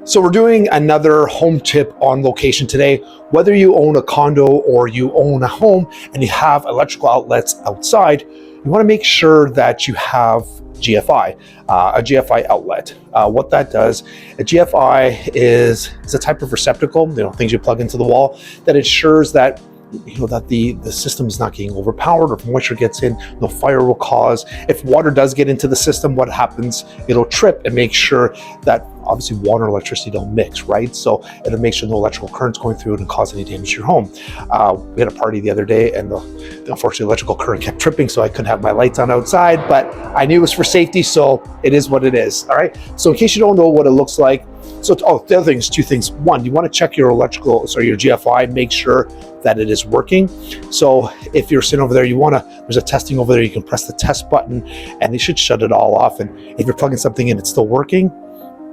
So we're doing another home tip on location today. Whether you own a condo or you own a home and you have electrical outlets outside, you want to make sure that you have GFI, a GFI outlet. What that does, a GFI is a type of receptacle, things you plug into the wall, that ensures that that the system is not getting overpowered, or if moisture gets in, no fire will cause. If water does get into the system, what happens? It'll trip and make sure that obviously water and electricity don't mix, right? So it'll make sure no electrical current's going through it and cause any damage to your home. We had a party the other day, and the unfortunately electrical current kept tripping, so I couldn't have my lights on outside, but I knew it was for safety, so it is what it is. All right. So in case you don't know what it looks like, so the other thing is two things. One, you want to check your your GFI, make sure that it is working. So if you're sitting over there, there's a testing over there, you can press the test button and it should shut it all off. And if you're plugging something in, it's still working,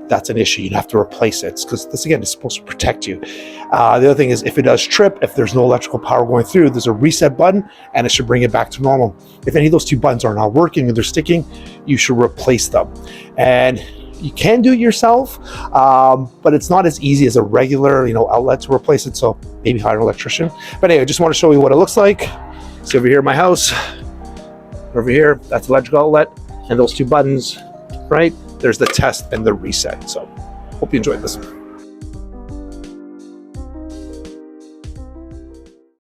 that's an issue. You have to replace it because this, again, is supposed to protect you. The other thing is if it does trip, if there's no electrical power going through, there's a reset button and it should bring it back to normal. If any of those two buttons are not working and they're sticking, you should replace them. And you can do it yourself, but it's not as easy as a regular, outlet to replace it. So maybe hire an electrician. But anyway, I just want to show you what it looks like. See over here in my house, over here, that's electrical outlet, and those two buttons, right? There's the test and the reset. So hope you enjoyed this.